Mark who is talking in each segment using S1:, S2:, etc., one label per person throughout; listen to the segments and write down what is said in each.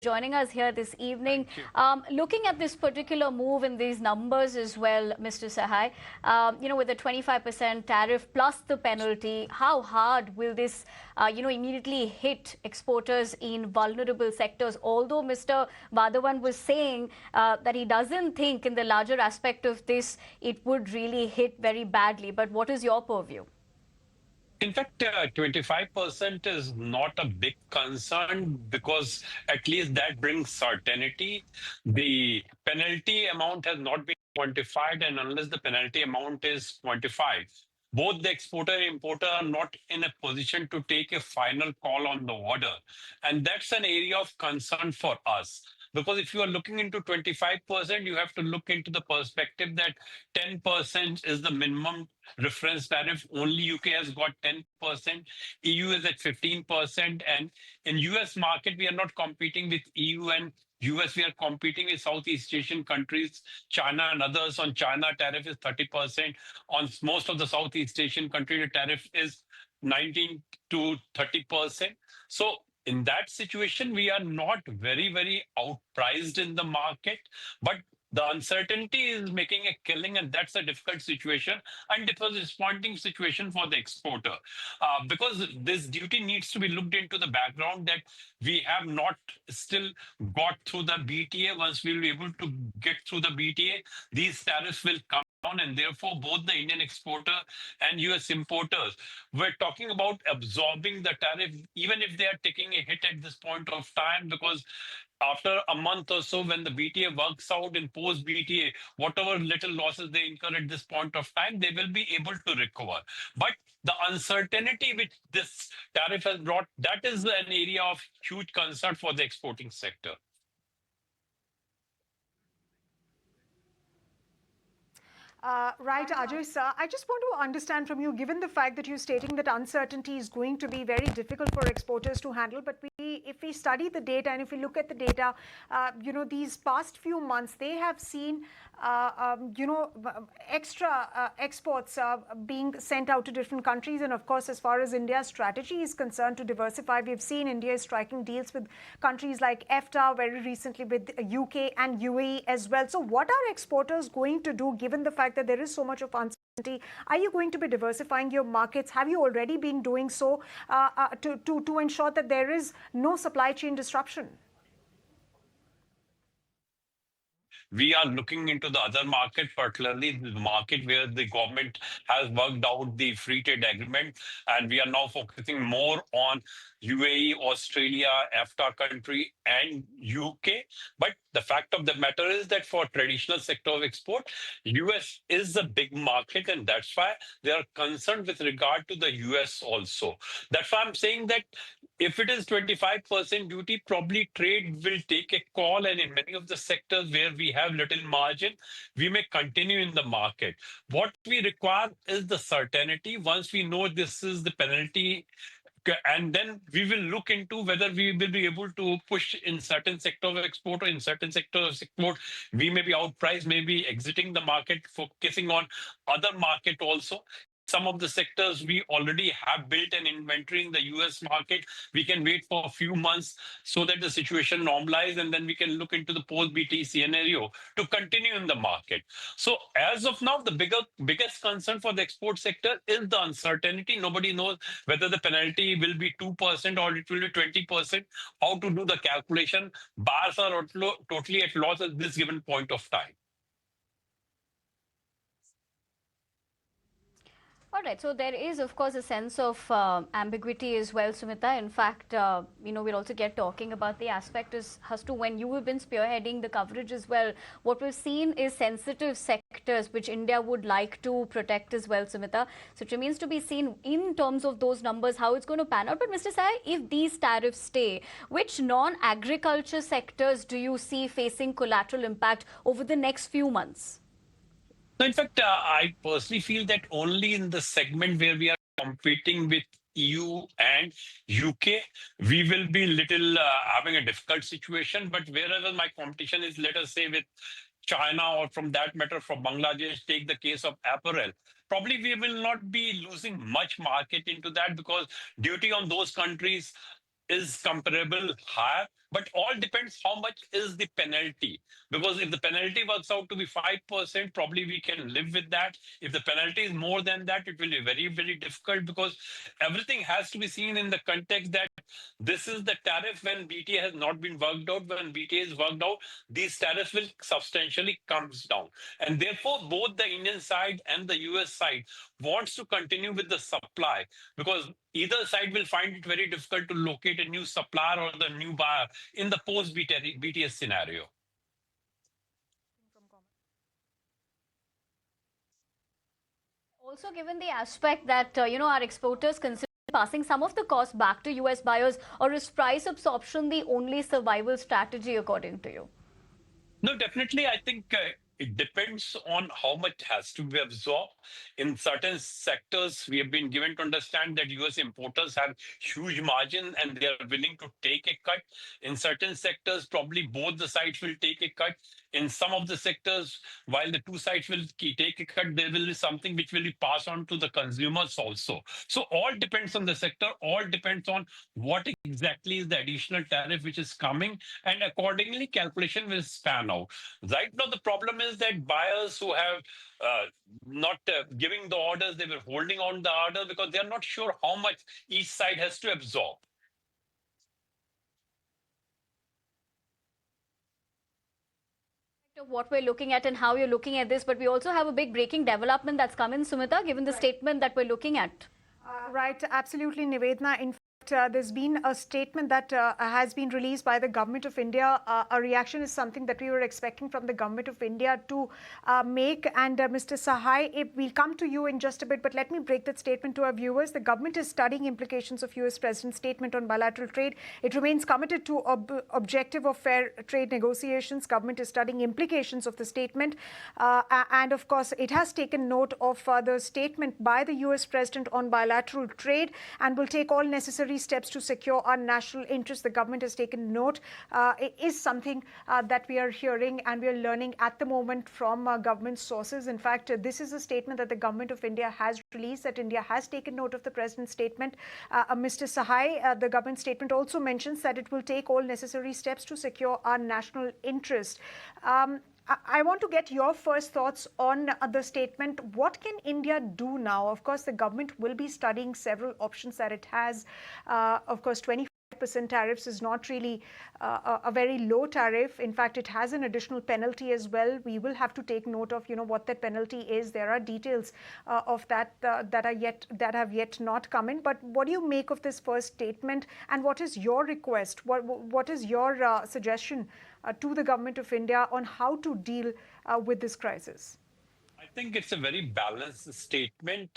S1: joining us here this evening.
S2: Thank you.
S1: Looking at this particular move in these numbers as well, Mr. Sahai, with the 25% tariff plus the penalty, how hard will this, immediately hit exporters in vulnerable sectors? Although Mr. Vadhavan was saying that he doesn't think in the larger aspect of this, it would really hit very badly. But what is your purview?
S2: In fact, 25% is not a big concern because at least that brings certainty. The penalty amount has not been quantified, and unless the penalty amount is quantified, both the exporter and importer are not in a position to take a final call on the order. And that's an area of concern for us. Because if you are looking into 25%, you have to look into the perspective that 10% is the minimum reference tariff. Only UK has got 10%. EU is at 15%. And in US market, we are not competing with EU and US. We are competing with Southeast Asian countries, China and others. On China, tariff is 30%. On most of the Southeast Asian countries, the tariff is 19 to 30%. So in that situation, we are not very outpriced in the market, but the uncertainty is making a killing, and that's a difficult situation and it was a responding situation for the exporter. Because this duty needs to be looked into the background that we have not still got through the BTA. Once we'll be able to get through the BTA, these tariffs will come down, and therefore both the Indian exporter and US importers were talking about absorbing the tariff, even if they are taking a hit at this point of time, because after a month or so, when the BTA works out in post BTA, whatever little losses they incur at this point of time, they will be able to recover. But the uncertainty which this tariff has brought, that is an area of huge concern for the exporting sector.
S3: Right, Ajay sir. I just want to understand from you, given the fact that you're stating that uncertainty is going to be very difficult for exporters to handle, but if we study the data and if we look at the data, these past few months, they have seen, extra exports being sent out to different countries. And of course, as far as India's strategy is concerned to diversify, we've seen India striking deals with countries like EFTA, very recently with UK and UAE as well. So what are exporters going to do, given the fact that there is so much of uncertainty? Are you going to be diversifying your markets? Have you already been doing so to ensure that there is no supply chain disruption?
S2: We are looking into the other market, particularly the market where the government has worked out the free trade agreement, and we are now focusing more on UAE, Australia, EFTA country, and UK. But the fact of the matter is that for traditional sector of export, US is a big market, and that's why they are concerned with regard to the US also. That's why I'm saying that if it is 25% duty, probably trade will take a call, and in many of the sectors where we have little margin, we may continue in the market. What we require is the certainty. Once we know this is the penalty, and then we will look into whether we will be able to push in certain sector of export, or in certain sector of export, we may be outpriced, maybe exiting the market, focusing on other market also. Some of the sectors we already have built an inventory in the US market. We can wait for a few months so that the situation normalizes, and then we can look into the post-BT scenario to continue in the market. So as of now, the biggest concern for the export sector is the uncertainty. Nobody knows whether the penalty will be 2% or it will be 20%, how to do the calculation. Buyers are totally at loss at this given point of time.
S1: All right. So there is, of course, a sense of ambiguity as well, Sumita. In fact, we'll also get talking about the aspect as to when you have been spearheading the coverage as well. What we've seen is sensitive sectors which India would like to protect as well, Sumita. So it remains to be seen in terms of those numbers how it's going to pan out. But Mr. Sai, if these tariffs stay, which non-agriculture sectors do you see facing collateral impact over the next few months?
S2: So in fact, I personally feel that only in the segment where we are competing with EU and UK, we will be little having a difficult situation. But wherever my competition is, let us say with China, or from that matter from Bangladesh, take the case of apparel, probably we will not be losing much market into that, because duty on those countries is comparable higher But all depends how much is the penalty. Because if the penalty works out to be 5%, probably we can live with that. If the penalty is more than that, it will be very, very difficult, because everything has to be seen in the context that this is the tariff when BTA has not been worked out. When BTA is worked out, these tariffs will substantially comes down. And therefore, both the Indian side and the US side wants to continue with the supply, because either side will find it very difficult to locate a new supplier or the new buyer in the post BTS scenario.
S1: Also, given the aspect that our exporters consider passing some of the cost back to US buyers, or is price absorption the only survival strategy according to you?
S2: No, definitely. I think it depends on how much has to be absorbed. In certain sectors, we have been given to understand that US importers have huge margin and they are willing to take a cut. In certain sectors, probably both the sides will take a cut. In some of the sectors, while the two sides will take a cut, there will be something which will be passed on to the consumers also. So all depends on the sector, all depends on what exactly is the additional tariff which is coming, and accordingly calculation will span out. Right now, the problem is that buyers who have not giving the orders, they were holding on the order because they are not sure how much each side has to absorb.
S1: Of what we're looking at and how you're looking at this, but we also have a big breaking development that's come in, Sumita, given the statement that we're looking at.
S3: Right, absolutely, Nivedna. In fact, there's been a statement that has been released by the Government of India. A reaction is something that we were expecting from the Government of India to make. And Mr. Sahai, we'll come to you in just a bit, but let me break that statement to our viewers. The government is studying implications of US President's statement on bilateral trade. It remains committed to objective of fair trade negotiations. Government is studying implications of the statement. And of course, it has taken note of the statement by the US President on bilateral trade and will take all necessary steps to secure our national interests. The government has taken note. It is something that we are hearing and we are learning at the moment from government sources. In fact, this is a statement that the Government of India has released, that India has taken note of the President's statement. Mr. Sahai, the government statement also mentions that it will take all necessary steps to secure our national interest. I want to get your first thoughts on the statement. What can India do now? Of course, the government will be studying several options that it has. Of course, 25% tariffs is not really a very low tariff. In fact, it has an additional penalty as well. We will have to take note of, what that penalty is. There are details of that that have yet not come in. But what do you make of this first statement? And what is your request? What is your suggestion to the Government of India on how to deal with this crisis?
S2: I think it's a very balanced statement.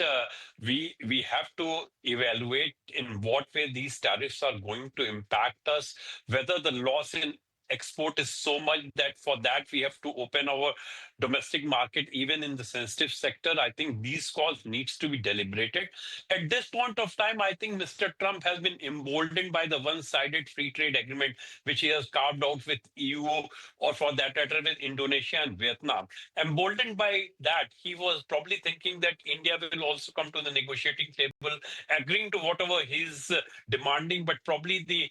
S2: We have to evaluate in what way these tariffs are going to impact us, whether the loss in export is so much that for that we have to open our domestic market even in the sensitive sector. I think these calls needs to be deliberated. At this point of time, I think Mr. Trump has been emboldened by the one-sided free trade agreement which he has carved out with EU, or for that matter with Indonesia and Vietnam. Emboldened by that, he was probably thinking that India will also come to the negotiating table, agreeing to whatever he's demanding, but probably the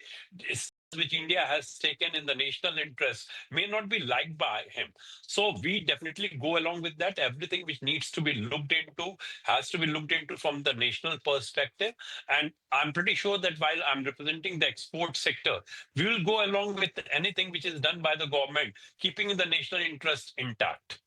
S2: which India has taken in the national interest may not be liked by him. So we definitely go along with that. Everything which needs to be looked into has to be looked into from the national perspective. And I'm pretty sure that while I'm representing the export sector, we will go along with anything which is done by the government, keeping the national interest intact.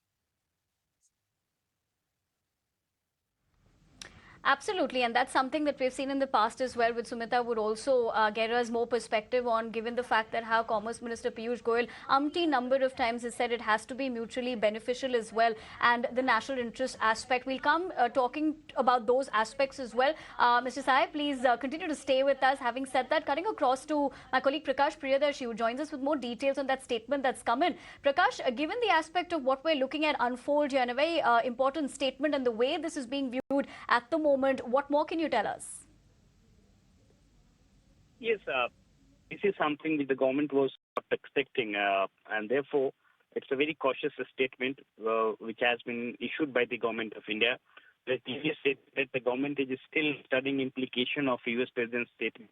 S1: Absolutely, and that's something that we've seen in the past as well, which Sumita would also get us more perspective on, given the fact that how Commerce Minister Piyush Goyal umpteen number of times has said it has to be mutually beneficial as well, and the national interest aspect. We'll come talking about those aspects as well. Mr. Sai, please continue to stay with us. Having said that, cutting across to my colleague Prakash Priyadarshi, who joins us with more details on that statement that's come in. Prakash, given the aspect of what we're looking at unfold here, and a very important statement, and the way this is being viewed at the moment, what more can you tell us?
S4: Yes, this is something that the government was not expecting, and therefore it's a very cautious statement which has been issued by the government of India. The previous said that the government is still studying implication of US President's statement.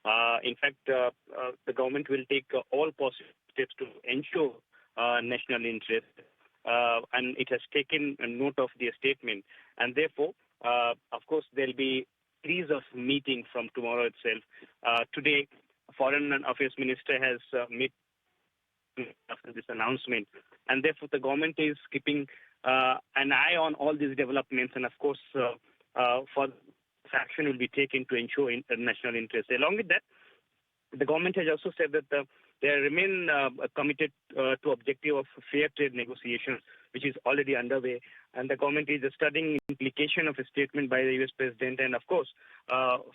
S4: In fact, the government will take all possible steps to ensure national interest, and it has taken a note of the statement. And therefore, of course, there'll be series of meetings from tomorrow itself. Today, Foreign Affairs Minister has met after this announcement, and therefore the government is keeping an eye on all these developments, and of course, for action will be taken to ensure national interest. Along with that, the government has also said that they remain committed to objective of fair trade negotiations, which is already underway. And the government is studying implication of a statement by the US President, and of course,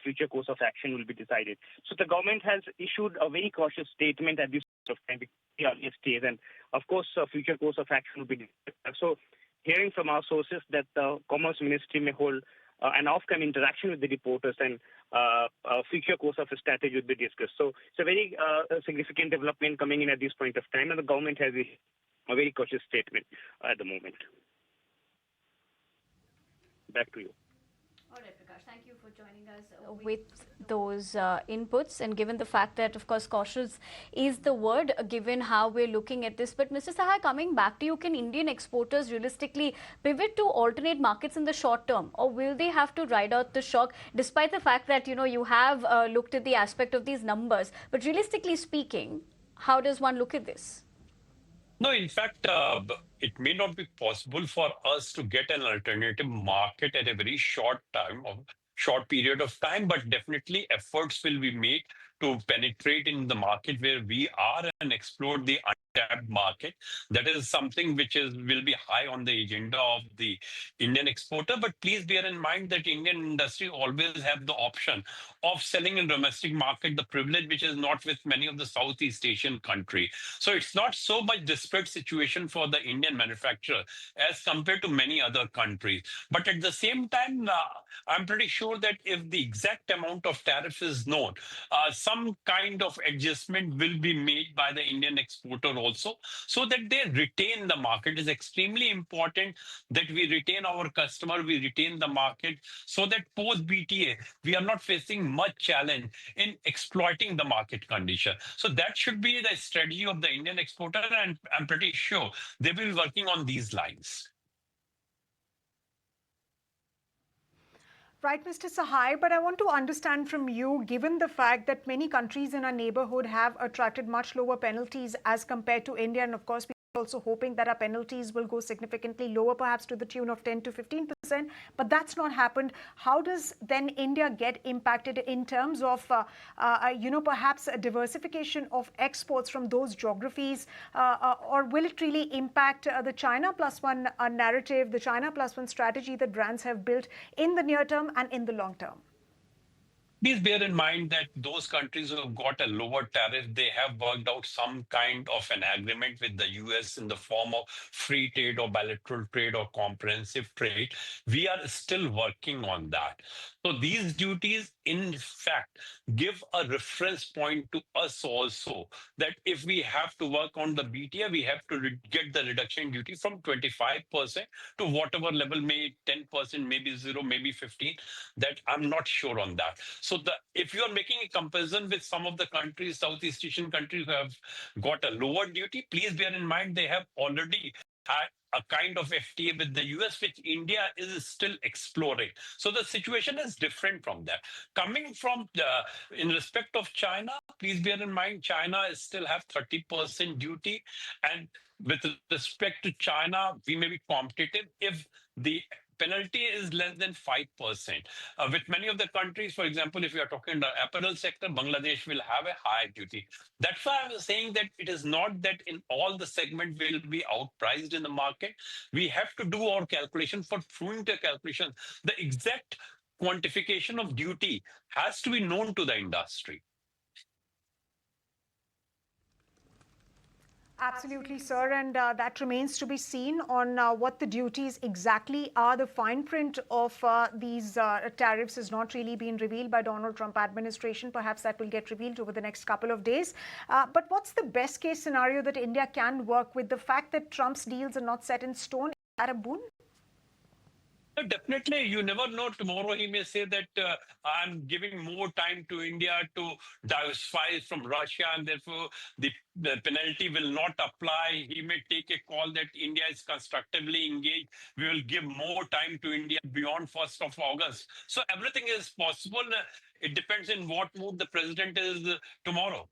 S4: future course of action will be decided. So the government has issued a very cautious statement at this point of time, the earliest stage, and of course, future course of action will be decided. So, hearing from our sources that the Commerce Ministry may hold an off-cam interaction with the reporters, and future course of a strategy will be discussed. So it's a very significant development coming in at this point of time, and the government has a very cautious statement at the moment. Back to you.
S1: All right, Prakash, thank you for joining us with those inputs. And given the fact that, of course, cautious is the word, given how we're looking at this. But Mr. Sahai, coming back to you, can Indian exporters realistically pivot to alternate markets in the short term? Or will they have to ride out the shock, despite the fact that, you have looked at the aspect of these numbers? But realistically speaking, how does one look at this?
S2: No, in fact, it may not be possible for us to get an alternative market at a very short period of time, but definitely efforts will be made to penetrate in the market where we are and explore the untapped market. That is something which will be high on the agenda of the Indian exporter. But please bear in mind that Indian industry always have the option of selling in domestic market, the privilege which is not with many of the Southeast Asian countries. So it's not so much disparate situation for the Indian manufacturer as compared to many other countries. But at the same time, I'm pretty sure that if the exact amount of tariff is known, some kind of adjustment will be made by the Indian exporter also, so that they retain the market. It is extremely important that we retain our customer, we retain the market, so that post BTA, we are not facing much challenge in exploiting the market condition. So that should be the strategy of the Indian exporter, and I'm pretty sure they will be working on these lines.
S3: Right, Mr. Sahai, but I want to understand from you, given the fact that many countries in our neighborhood have attracted much lower penalties as compared to India, and of course, also hoping that our penalties will go significantly lower, perhaps to the tune of 10 to 15%, but that's not happened. How does then India get impacted in terms of, perhaps a diversification of exports from those geographies, or will it really impact the China plus one narrative, the China plus one strategy that brands have built in the near term and in the long term?
S2: Please bear in mind that those countries who have got a lower tariff, they have worked out some kind of an agreement with the US in the form of free trade or bilateral trade or comprehensive trade. We are still working on that. So these duties, in fact, give a reference point to us also, that if we have to work on the BTA, we have to get the reduction duty from 25% to whatever level, may 10%, maybe 0, maybe 15. That I'm not sure on that. So if you are making a comparison with some of the countries, Southeast Asian countries who have got a lower duty, please bear in mind they have already had a kind of FTA with the US, which India is still exploring. So the situation is different from that. Coming from in respect of China, please bear in mind China still have 30% duty, and with respect to China, we may be competitive if the penalty is less than 5%. With many of the countries, for example, if you are talking the apparel sector, Bangladesh will have a higher duty. That's why I was saying that it is not that in all the segment will be outpriced in the market. We have to do our calculation. For doing the calculation, the exact quantification of duty has to be known to the industry.
S3: Absolutely, sir, and that remains to be seen on what the duties exactly are. The fine print of these tariffs has not really been revealed by Donald Trump administration. Perhaps that will get revealed over the next couple of days. But what's the best case scenario that India can work with? The fact that Trump's deals are not set in stone, is that a boon?
S2: Definitely, you never know. Tomorrow he may say that I'm giving more time to India to diversify from Russia, and therefore the penalty will not apply. He may take a call that India is constructively engaged. We will give more time to India beyond 1st of August. So everything is possible. It depends in what mood the president is tomorrow.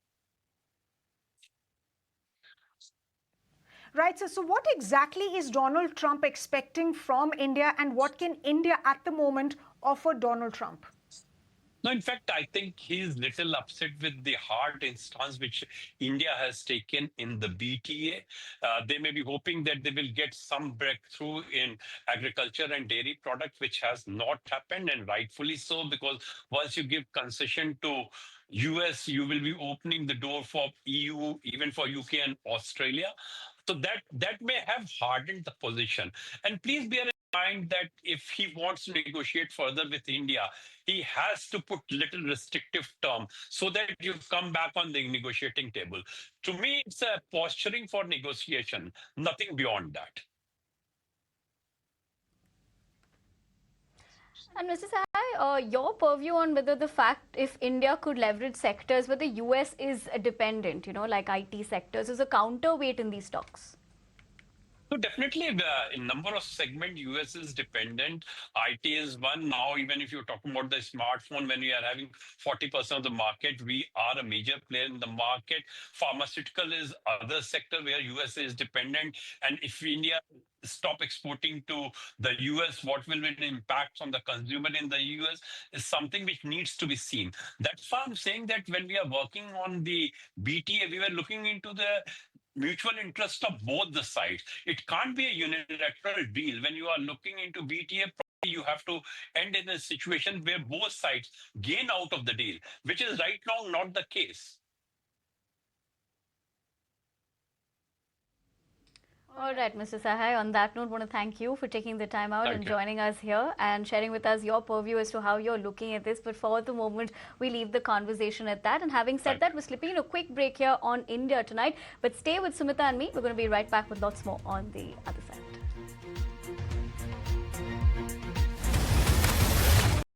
S3: Right. So what exactly is Donald Trump expecting from India, and what can India at the moment offer Donald Trump?
S2: No, in fact, I think he's little upset with the hard instance which India has taken in the BTA. They may be hoping that they will get some breakthrough in agriculture and dairy products, which has not happened, and rightfully so, because once you give concession to US, you will be opening the door for EU, even for UK and Australia. So that may have hardened the position. And please bear in mind that if he wants to negotiate further with India, he has to put little restrictive term so that you come back on the negotiating table. To me, it's a posturing for negotiation, nothing beyond that.
S1: And Mr. Sahai, your purview on whether the fact if India could leverage sectors where the US is dependent, like IT sectors, is a counterweight in these talks?
S2: So definitely, in number of segment, US is dependent. IT is one. Now, even if you're talking about the smartphone, when we are having 40% of the market, we are a major player in the market. Pharmaceutical is other sector where US is dependent. And if India stop exporting to the US, what will be the impact on the consumer in the US is something which needs to be seen. That's why I'm saying that when we are working on the BTA, we were looking into the mutual interest of both the sides. It can't be a unilateral deal. When you are looking into BTA, you have to end in a situation where both sides gain out of the deal, which is right now not the case.
S1: All right, Mr. Sahai, on that note, I want to thank you for taking the time out and joining us here and sharing with us your purview as to how you're looking at this. But for the moment, we leave the conversation at that. And having said that, we're slipping in a quick break here on India tonight. But stay with Sumita and me. We're going to be right back with lots more on the other side.